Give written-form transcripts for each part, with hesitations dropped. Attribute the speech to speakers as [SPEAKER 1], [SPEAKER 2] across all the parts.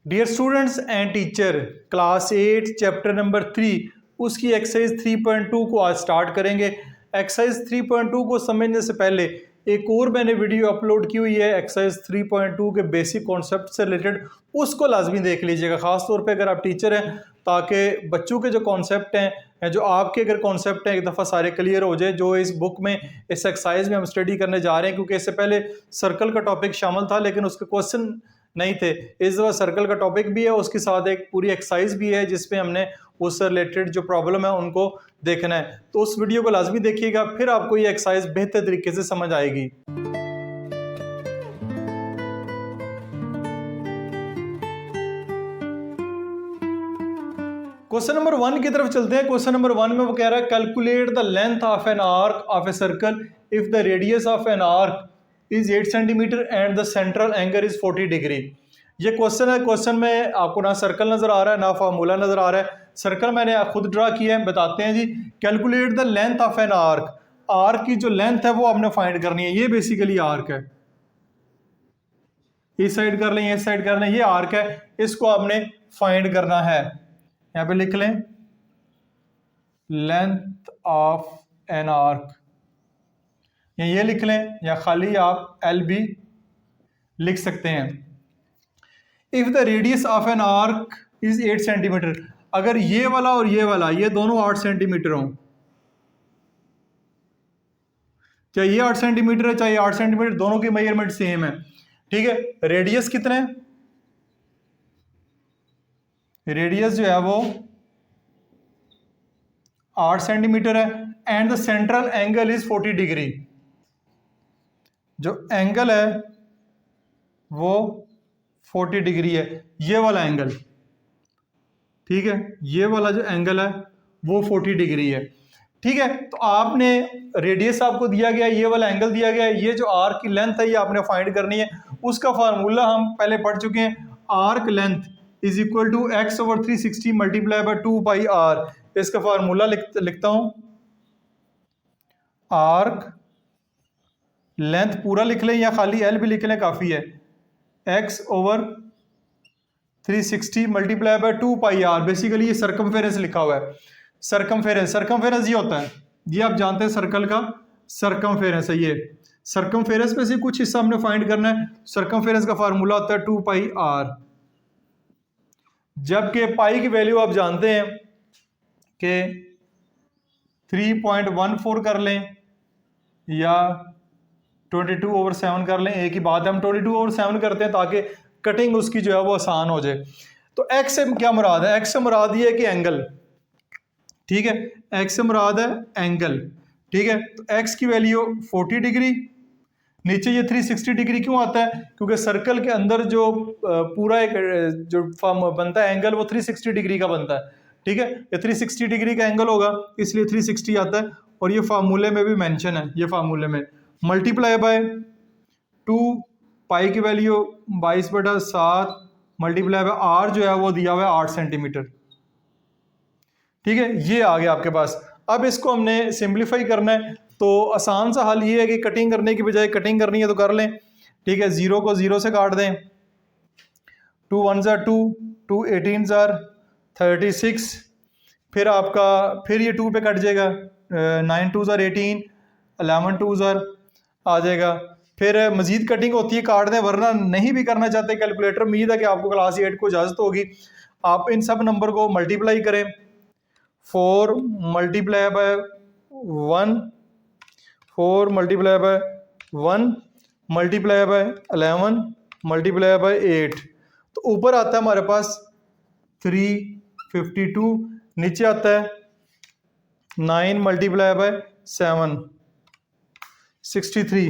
[SPEAKER 1] Dear students and teacher, class 8 chapter number 3 उसकी exercise 3.2 को आज स्टार्ट करेंगे। एक्सरसाइज 3.2 को समझने से पहले एक और मैंने वीडियो अपलोड की हुई है एक्सरसाइज 3.2 के बेसिक कॉन्सेप्ट से रिलेटेड, उसको लाजमी देख लीजिएगा, ख़ास तौर पे अगर आप टीचर हैं, ताकि बच्चों के जो कॉन्सेप्ट हैं, जो आपके अगर कॉन्सेप्ट हैं, एक दफ़ा सारे क्लियर हो जाए जो इस बुक में, इस एक्सरसाइज में हम स्टडी करने जा रहे हैं। क्योंकि इससे पहले सर्कल का टॉपिक शामिल था लेकिन उसके क्वेश्चन नहीं थे। इस दफ़ा सर्कल का टॉपिक भी है, उसके साथ एक पूरी एक्सरसाइज भी है जिसमें हमने उससे रिलेटेड जो प्रॉब्लम है उनको देखना है। तो उस वीडियो को लाजमी देखिएगा, फिर आपको ये एक्सरसाइज बेहतर तरीके से समझ आएगी। क्वेश्चन नंबर 1 की तरफ चलते हैं। क्वेश्चन नंबर 1 में वो कह रहा है calculate the length of an arc of a circle if the radius of an arc is 8 centimetre and the central angle is 40 degree. ये क्वेश्चन है। क्वेश्चन में आपको ना सर्कल नजर आ रहा है ना फार्मूला नजर आ रहा है। सर्कल मैंने खुद ड्रा किया है, बताते हैं जी। Calculate the length of an arc, arc की जो लेंथ है वो आपने फाइंड करनी है। ये बेसिकली आर्क है, इस साइड कर लें, इस साइड कर लें, ये आर्क है, इसको आपने फाइंड करना है। यहाँ पे लिख लें लेंथ ऑफ एन आर्क, या ये लिख लें, या खाली आप एल भी लिख सकते हैं। If the radius of an arc is 8 centimetre, अगर ये वाला और ये वाला ये दोनों 8 सेंटीमीटर हों, चाहे ये 8 सेंटीमीटर है चाहे 8 सेंटीमीटर, दोनों की मेजरमेंट सेम है, ठीक है। रेडियस कितना है? रेडियस जो है वो 8 सेंटीमीटर है and the central angle is 40 degree. जो एंगल है वो 40 डिग्री है, ये वाला एंगल, ठीक है। ये वाला जो एंगल है वो 40 डिग्री है, ठीक है। तो आपने रेडियस आपको दिया गया, ये वाला एंगल दिया गया है, ये जो आर्क की लेंथ है ये आपने फाइंड करनी है। उसका फार्मूला हम पहले पढ़ चुके हैं, arc length is equal to x over 360 multiply by 2 pi r. इसका फार्मूला लिखता हूं, आर्क लेंथ पूरा लिख लें या खाली एल भी लिख लें, काफ़ी है। x over 360 multiply by 2 pi r, basically ये सर्कमफेरेंस लिखा हुआ है। सर्कमफेरेंस ये होता है, ये आप जानते हैं सर्कल का सर्कमफेरेंस है। ये सर्कमफेरेंस में से कुछ हिस्सा हमने फाइंड करना है। सर्कमफेरेंस का फार्मूला होता है 2 पाई आर, जबकि पाई की वैल्यू आप जानते हैं कि 3.14 कर लें या 22 ओवर 7 कर लें, एक ही बात है। हम 22 ओवर 7 करते हैं ताकि कटिंग उसकी जो है वो आसान हो जाए। तो x से क्या मुराद है? x से मुराद ये है कि एंगल, ठीक है। x से मुराद है एंगल, ठीक है। तो x की वैल्यू 40 डिग्री, नीचे ये 360 डिग्री क्यों आता है? क्योंकि सर्कल के अंदर जो पूरा एक जो बनता है एंगल वो 360 डिग्री का बनता है, ठीक है। ये 360 डिग्री का एंगल होगा इसलिए 360 आता है। और ये फार्मूले में भी मेंशन है, ये फार्मूले में मल्टीप्लाई बाय 2 पाई की वैल्यू 22/7 मल्टीप्लाई बाय आर जो है वो दिया हुआ है 8 सेंटीमीटर, ठीक है। ये आ गया आपके पास। अब इसको हमने सिंप्लीफाई करना है, तो आसान सा हल ये है कि कटिंग करने की बजाय, कटिंग करनी है तो कर लें, ठीक है। 0 को 0 से काट दें, 2 1s are 2, 2 18s are 36, फिर आपका फिर ये 2 पे कट जाएगा, 9 2s are 18, 11 2s are आ जाएगा। फिर मजीद कटिंग होती है, काट दें, वरना नहीं भी करना चाहते कैलकुलेटर, उम्मीद है कि आपको क्लास 8 को इजाज़त होगी। आप इन सब नंबर को मल्टीप्लाई करें, 4 multiply by 1, 4 multiply by 1 multiply by 11 multiply by 8, तो ऊपर आता है हमारे पास 352, नीचे आता है 9 मल्टीप्लाई बाय 7 63,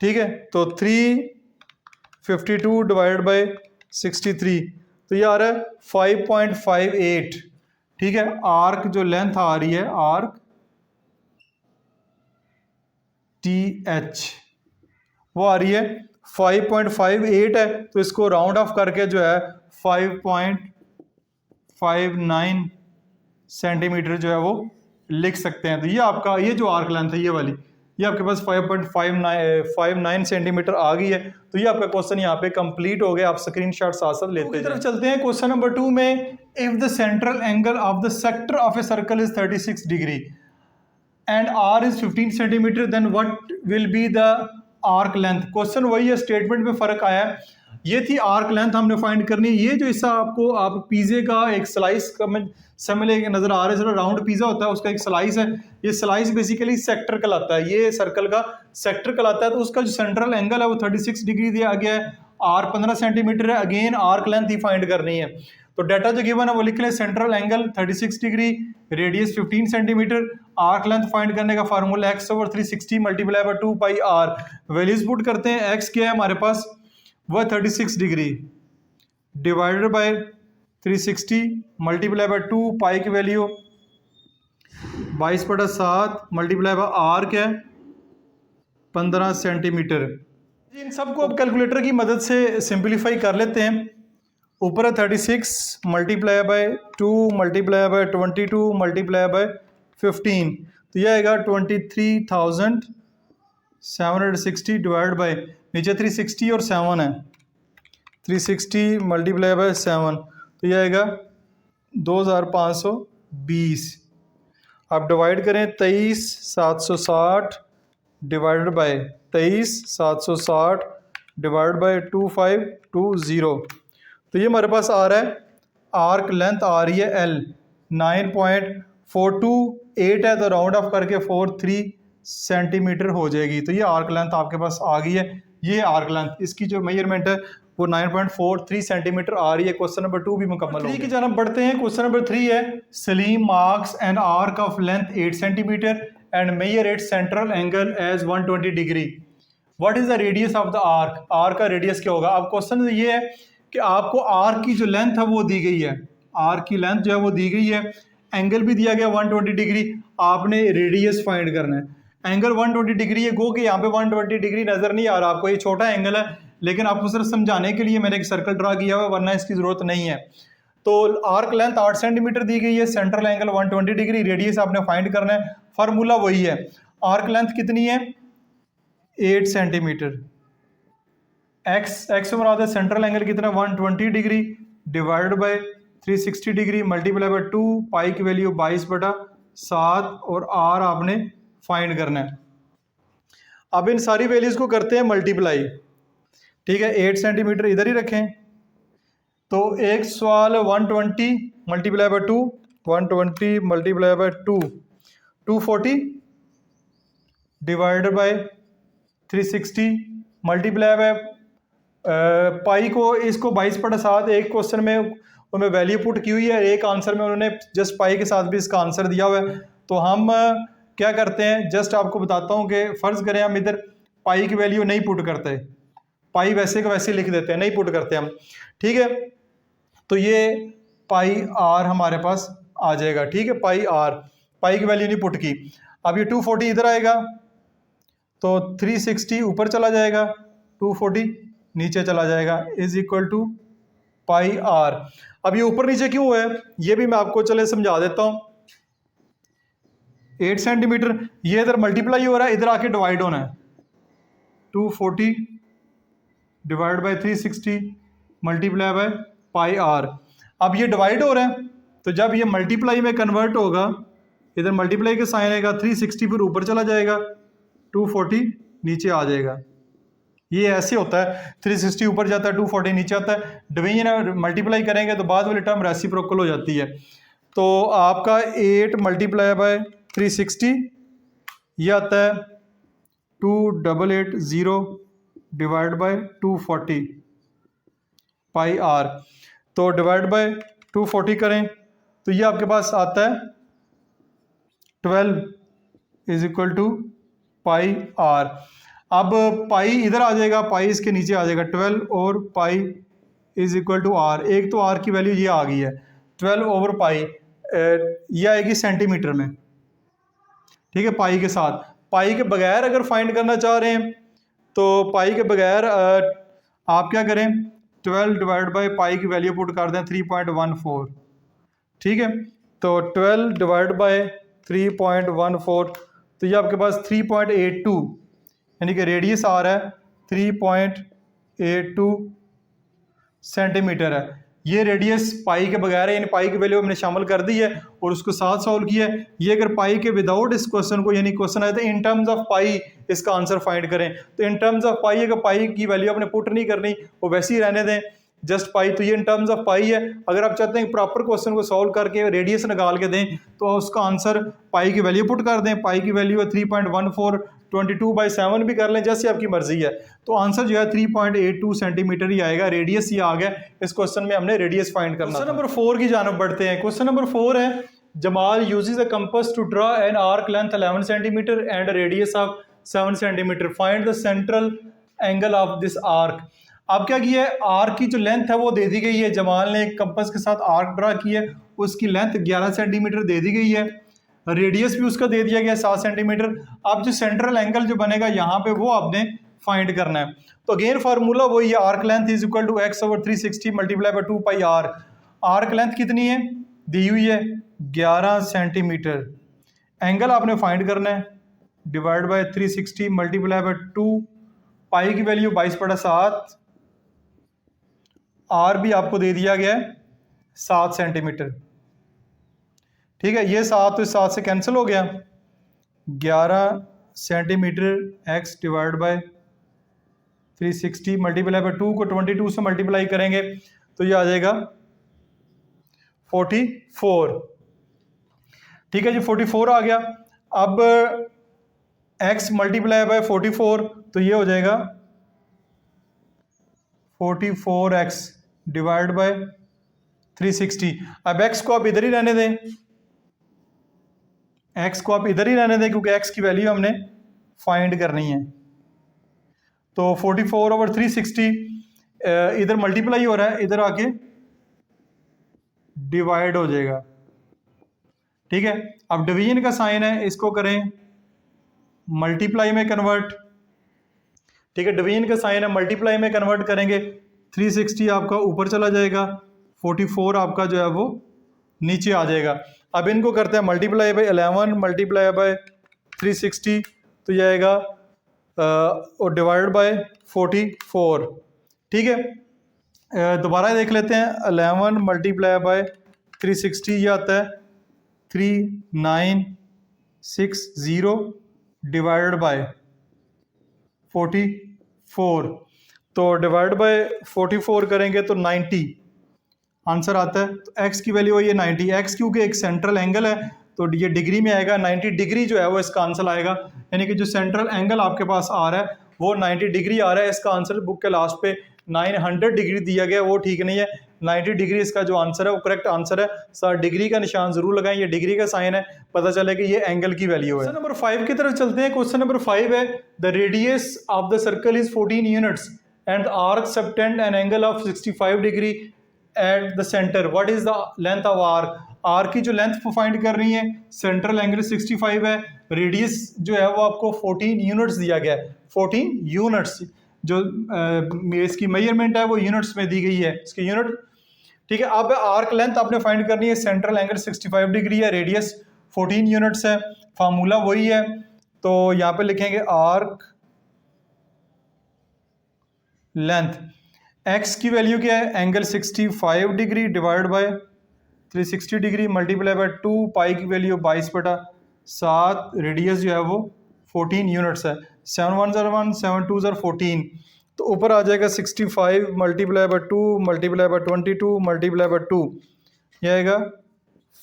[SPEAKER 1] ठीक है। तो 352 डिवाइडेड बाय 63, तो ये आ रहा है 5.58, ठीक है। आर्क जो लेंथ आ रही है, आर्क TH वो आ रही है 5.58 है, तो इसको राउंड ऑफ करके जो है 5.59 सेंटीमीटर जो है वो लिख सकते हैं। तो ये आपका, ये जो आर्क लेंथ है ये वाली, ये आपके पास 5.59 सेंटीमीटर आ गई है। तो ये आपका क्वेश्चन यहाँ पे कंप्लीट हो गया। आप स्क्रीनशॉट साथ साथ लेते हैं। तरफ चलते हैं क्वेश्चन नंबर 2 में। If the central angle of the sector of a circle is 36 degree and r is 15 centimetre then what will be the arc length. Question वही है, स्टेटमेंट में फर्क आया है। ये थी आर्क लेंथ हमने फाइंड करनी। ये जो हिस्सा आपको आप पिज़्ज़े का एक स्लाइस का समझ नजर आ रहा है, जरा राउंड पिज़्ज़ा होता है उसका एक स्लाइस है। ये स्लाइस बेसिकली सेक्टर कहलाता है, ये सर्कल का सेक्टर कहलाता है। तो उसका जो सेंट्रल एंगल है वो 36 डिग्री दिया गया है, आर 15 सेंटीमीटर है। अगेन आर्क लेंथ ही फाइंड करनी है। तो डाटा जो गिवन है वो लिख लें, central angle 36 degree, radius 15 centimetre, arc length find करने का formula x/360 multiply by 2 pi r. Values put करते हैं। x क्या है हमारे पास, वह 36 degree divided by 360 multiply by 2 pi की वैल्यू 22/7 मल्टीप्लाई बाय आर क्या है 15 सेंटीमीटर। इन सबको अब कैलकुलेटर की मदद से सिंप्लीफाई कर लेते हैं। ऊपर है 36 multiply by 2 multiply by 22 multiply by 15, तो यह आएगा 23,760 डिवाइड बाय, नीचे 360 और 7 है, 360 मल्टीप्लाई बाय 7, तो यह आएगा 2520। आप डिवाइड करें 23,760 डिवाइडेड बाय 23,760 डिवाइड बाय 2520, तो ये हमारे पास आ रहा है आर्क लेंथ आ रही है L 9.428 है, तो राउंड ऑफ करके 43 सेंटीमीटर हो जाएगी। तो ये आर्क लेंथ आपके पास आ गई है। ये आर्क लेंथ, इसकी जो मेजरमेंट है वो 9.43 सेंटीमीटर आ रही है। क्वेश्चन नंबर 2 भी मुकम्मल हो गया। की जानब बढ़ते हैं। क्वेश्चन नंबर 3 है, Saleem marks an arc of length 8 centimetre and measure its central angle as 120 degree. What is the radius of the arc. Arc का रेडियस क्या होगा। अब क्वेश्चन ये है कि आपको आर्क की जो लेंथ है वो दी गई है, आर्क की लेंथ जो है वो दी गई है, एंगल भी दिया गया 120 डिग्री, आपने रेडियस फाइंड करना है। एंगल 120 डिग्री है, गो कि यहाँ पे 120 डिग्री नजर नहीं आ रहा आपको, ये छोटा एंगल है, लेकिन आपको सिर्फ समझाने के लिए मैंने एक सर्कल ड्रा किया हुआ, वरना इसकी जरूरत नहीं है। तो आर्क लेंथ 8 सेंटीमीटर दी गई है, सेंट्रल एंगल 120 डिग्री, रेडियस आपने फाइंड करना है। फार्मूला वही है, आर्क लेंथ कितनी है 8 सेंटीमीटर, एक्स मुराद है सेंट्रल एंगल कितना 120 degree divided by 360 degree multiply by 2 pi की वैल्यू 22/7 और आर आपने फाइंड करना है। अब इन सारी वैल्यूज को करते हैं मल्टीप्लाई, ठीक है। 8 सेंटीमीटर इधर ही रखें, तो एक सवाल 120 multiply by 2, 120 multiply by 2 240 divided by 360 multiply by पाई को इसको 22/7 एक क्वेश्चन में उन्होंने वैल्यू पुट की हुई है, एक आंसर में उन्होंने जस्ट पाई के साथ भी इसका आंसर दिया हुआ है। तो हम क्या करते हैं, जस्ट आपको बताता हूँ कि फ़र्ज़ करें हम इधर पाई की वैल्यू नहीं पुट करते, पाई वैसे का वैसे लिख देते हैं, नहीं पुट करते हम, ठीक है। तो ये पाई आर हमारे पास आ जाएगा, ठीक है, पाई आर, पाई की वैल्यू नहीं पुट की। अब ये 240 इधर आएगा, तो 360 ऊपर चला जाएगा, 240 नीचे चला जाएगा, is equal to pi r. अब ये ऊपर नीचे क्यों है ये भी मैं आपको चले समझा देता हूँ। 8 सेंटीमीटर ये इधर मल्टीप्लाई हो रहा है, इधर आके डिवाइड होना है, 240 divide by 360 multiply by pi r. अब ये डिवाइड हो रहा है, तो जब ये मल्टीप्लाई में कन्वर्ट होगा, इधर मल्टीप्लाई का साइन आएगा, 360 फिर ऊपर चला जाएगा, 240 नीचे आ जाएगा। ये ऐसे होता है, 360 ऊपर जाता है, 240 नीचे आता है। डिवीजन मल्टीप्लाई करेंगे तो बाद वाली टर्म रेसिप्रोकल हो जाती है। तो आपका 8 मल्टीप्लाई बाय 360 ये आता है 2880 डिवाइड बाय 240 पाई आर। तो डिवाइड बाय 240 करें तो ये आपके पास आता है 12 is equal to pi r. अब पाई इधर आ जाएगा, पाई इसके नीचे आ जाएगा 12 और pi is equal to r. एक तो आर की वैल्यू ये आ गई है 12 ओवर पाई, ये आएगी सेंटीमीटर में, ठीक है, पाई के साथ। पाई के बगैर अगर फाइंड करना चाह रहे हैं तो पाई के बगैर आप क्या करें, 12 डिवाइड बाई पाई की वैल्यू पुट कर दें 3.14, ठीक है। तो 12 डिवाइड बाई 3.14, तो ये आपके पास 3.82 यानी कि रेडियस आ रहा है 3.82 सेंटीमीटर है। ये रेडियस पाई के बगैर है, यानी पाई की वैल्यू हमने शामिल कर दी है और उसको साथ सॉल्व किया है। ये अगर पाई के विदाउट इस क्वेश्चन को, यानी क्वेश्चन आया था इन टर्म्स ऑफ पाई इसका आंसर फाइंड करें, तो इन टर्म्स ऑफ पाई अगर पाई की वैल्यू आपने पुट नहीं करनी, वो वैसे ही रहने दें जस्ट पाई, तो ये इन टर्म्स ऑफ पाई है। अगर आप चाहते हैं प्रॉपर क्वेश्चन को सॉल्व करके रेडियस निकाल के दें तो उसका आंसर पाई की वैल्यू पुट कर दें। पाई की वैल्यू है 3.14, 22/7 भी कर लें, जैसे आपकी मर्जी है। तो आंसर जो है 3.82 सेंटीमीटर ही आएगा, रेडियस ही आ गया। इस क्वेश्चन में हमने रेडियस फाइंड करना। क्वेश्चन नंबर 4 की जानब बढ़ते हैं। क्वेश्चन नंबर 4 है, Jamal uses a compass to draw an arc length 11 centimetre and radius of 7 centimetre, find the central angle of this arc. अब क्या किया है, आर्क की जो लेंथ है वो दे दी गई है। जमाल ने एक कंपास के साथ आर्क ड्रा किया है, उसकी लेंथ 11 सेंटीमीटर दे दी गई है, रेडियस भी उसका दे दिया गया 7 सेंटीमीटर। अब जो सेंट्रल एंगल जो बनेगा यहाँ पे वो आपने फाइंड करना है। तो अगेन फार्मूला वही है, arc length is equal to x/360 multiply by 2 pi r। Arc length कितनी है, दी हुई है 11 सेंटीमीटर। एंगल आपने फाइंड करना है, divide by 360 multiply by 2, pi की वैल्यू 22/7, आर भी आपको दे दिया गया है 7 सेंटीमीटर। ठीक है, ये 7 तो 7 से कैंसिल हो गया, 11 centimetre x divide by 360 multiply by 2 को 22 से मल्टीप्लाई करेंगे तो ये आ जाएगा 44। ठीक है जी, 44 आ गया। अब x मल्टीप्लाई बाय 44 तो ये हो जाएगा 44x डिवाइड बाय 360। अब x को आप इधर ही रहने दें, x को आप इधर ही रहने दें क्योंकि x की वैल्यू हमने फाइंड करनी है। तो 44/360 इधर मल्टीप्लाई हो रहा है, इधर आके डिवाइड हो जाएगा। ठीक है, अब डिवीजन का साइन है, इसको करें मल्टीप्लाई में कन्वर्ट। ठीक है, डिवीजन का साइन है, मल्टीप्लाई में कन्वर्ट करेंगे, 360 आपका ऊपर चला जाएगा, 44 आपका जो है वो नीचे आ जाएगा। अब इनको करते हैं मल्टीप्लाई बाय 11 मल्टीप्लाई बाय 360 तो जाएगा और डिवाइड बाय 44। ठीक है, दोबारा देख लेते हैं, 11 मल्टीप्लाई बाय 360 ये आता है 3960 डिवाइड बाय 44। तो डिवाइड बाय 44 करेंगे तो 90 आंसर आता है। तो x की वैल्यू है ये 90। x क्योंकि एक सेंट्रल एंगल है तो ये डिग्री में आएगा, 90 डिग्री जो है वो इसका आंसर आएगा। यानी कि जो सेंट्रल एंगल आपके पास आ रहा है वो 90 डिग्री आ रहा है। इसका आंसर बुक के लास्ट पे 900 डिग्री दिया गया, वो ठीक नहीं है। 90 डिग्री इसका जो आंसर है वो करेक्ट आंसर है। सर डिग्री का निशान जरूर लगाएं, ये डिग्री का साइन है, पता चले कि ये एंगल की वैल्यू है। क्वेश्चन नंबर 5 की तरफ चलते हैं। क्वेश्चन नंबर 5 है, the radius of the circle is 14 units and arc subtend an angle of 65 degree at the centre, what is the length of arc. Arc की जो लेंथ फाइंड कर रही है, सेंट्रल एंगल 65 है, रेडियस जो है वो आपको 14 यूनिट्स दिया गया है। 14 यूनिट्स जो इसकी मेजरमेंट है वो यूनिट्स में दी गई है, इसकी यूनिट। ठीक है, अब आर्क लेंथ आपने फाइंड करनी है, सेंट्रल एंगल 65 डिग्री है, रेडियस 14 यूनिट्स है, फार्मूला वही है। तो यहाँ पे लिखेंगे आर्क लेंथ, x की वैल्यू क्या है, angle 65 degree divide by 360 degree multiply by 2, pi की वैल्यू 22/7, रेडियस जो है वो 14 यूनिट्स है। 7 1 ज़र 1, 7 2 ज़र 14, तो ऊपर आ जाएगा 65 multiply by 2 multiply by 22 multiply by 2, ये आएगा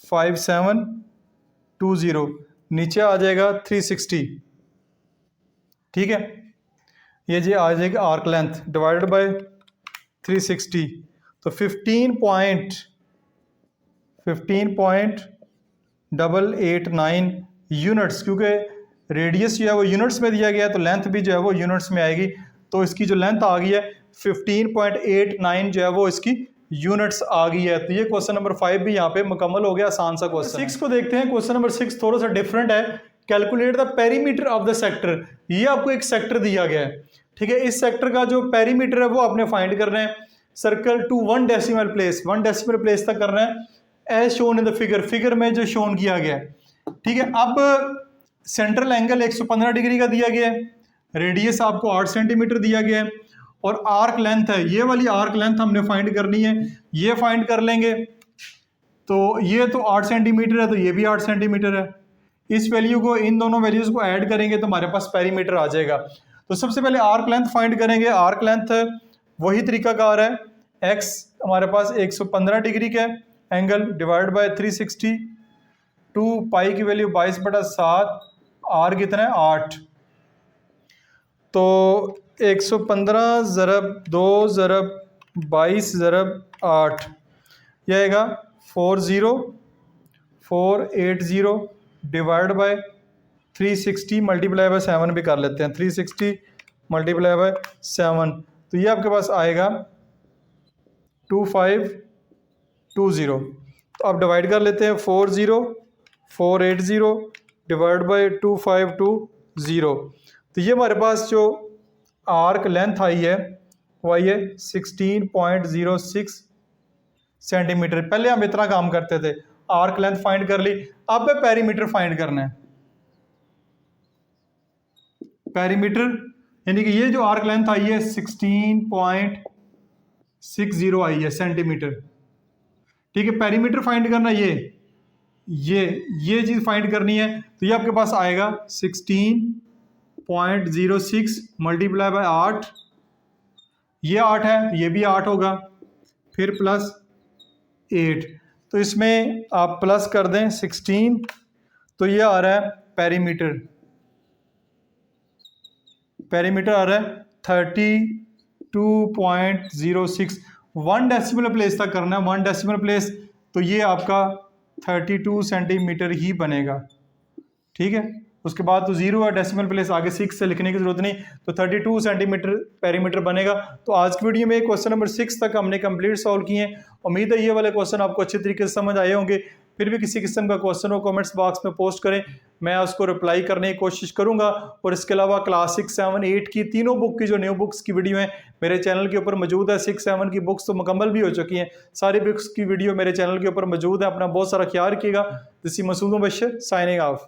[SPEAKER 1] 5720, नीचे आ जाएगा 360। ठीक है, ये जी आ जाएगा आर्क लेंथ डिवाइड बाय 360, तो 15.889 यूनिट्स, क्योंकि रेडियस जो है वो यूनिट्स में दिया गया है तो लेंथ भी जो है वो यूनिट्स में आएगी। तो इसकी जो लेंथ आ गई है 15.89 जो है वो इसकी यूनिट्स आ गई है। तो ये क्वेश्चन नंबर 5 भी यहाँ पे मुकम्मल हो गया, आसान सा क्वेश्चन। 6 को देखते हैं। क्वेश्चन नंबर 6 थोड़ा सा डिफरेंट है। Calculate the perimeter of the sector, ये आपको एक सेक्टर दिया गया है। ठीक है, इस सेक्टर का जो पेरीमीटर है वो आपने फाइंड करना है। Circle to 1 decimal place, 1 decimal place तक करना है, as shown in the figure, figure में जो शोन किया गया है। ठीक है, अब सेंट्रल एंगल 115 डिग्री का दिया गया है, रेडियस आपको 8 सेंटीमीटर दिया गया है, और आर्क लेंथ है, ये वाली आर्क लेंथ हमने फाइंड करनी है, ये फाइंड कर लेंगे। तो ये तो 8 सेंटीमीटर है, तो ये भी 8 सेंटीमीटर है। इस वैल्यू को, इन दोनों वैल्यूज को ऐड करेंगे तो हमारे पास पेरीमीटर आ जाएगा। तो सबसे पहले आर्क लेंथ फाइंड करेंगे। आर्क लेंथ वही तरीकाकार है, एक्स हमारे पास 115 डिग्री का एंगल डिवाइड बाय 360, 2 पाई की वैल्यू 22/7, आर कितना है 8, तो 115 ज़रब 2 ज़रब 22 ज़रब 8, यह आएगा 40480 डिवाइड बाय 360 मल्टीप्लाई बाय 7 भी कर लेते हैं, 360 मल्टीप्लाई बाय 7, तो ये आपके पास आएगा 2520। तो आप डिवाइड कर लेते हैं, 40480 डिवाइड बाय 2520, तो ये हमारे पास जो आर्क लेंथ आई है वो आई है 16.06 सेंटीमीटर। पहले हम इतना काम करते थे, आर्क लेंथ फाइंड कर ली, अब पेरीमीटर फाइंड करना है। पेरीमीटर यानी कि ये जो आर्क लेंथ आई है 16.60 आई है सेंटीमीटर, ठीक है। पेरीमीटर फाइंड करना ये चीज फाइंड करनी है, तो ये आपके पास आएगा 16.06 मल्टीप्लाई बाय 8, ये 8 है तो ये भी 8 होगा, फिर प्लस 8, तो इसमें आप प्लस कर दें 16, तो ये आ रहा है पेरीमीटर। पेरीमीटर आ रहा है 32.06, 1 डेसिमल प्लेस तक करना है, 1 डेसिमल प्लेस, तो ये आपका 32 सेंटीमीटर ही बनेगा, ठीक है। उसके बाद तो 0 है, डेसिमल प्लेस आगे 6 से लिखने की जरूरत नहीं, तो 32 सेंटीमीटर पेरीमीटर बनेगा। तो आज की वीडियो में क्वेश्चन नंबर 6 तक हमने कंप्लीट सॉल्व किए हैं। उम्मीद है ये वाले क्वेश्चन आपको अच्छे तरीके से समझ आए होंगे। फिर भी किसी किस्म का क्वेश्चन हो कमेंट्स बॉक्स में पोस्ट करें, मैं उसको रिप्लाई करने की कोशिश करूंगा। और इसके अलावा क्लास 6, 7, 8 की तीनों बुक की जो न्यू बुक्स की वीडियो है मेरे चैनल के ऊपर मौजूद है। 6, 7 की बुक्स तो मुकम्मल भी हो चुकी हैं, सारी बुक्स की वीडियो मेरे चैनल के ऊपर मौजूद है। अपना बहुत सारा ख्याल रखिएगा। This is Masood Mubashar signing of.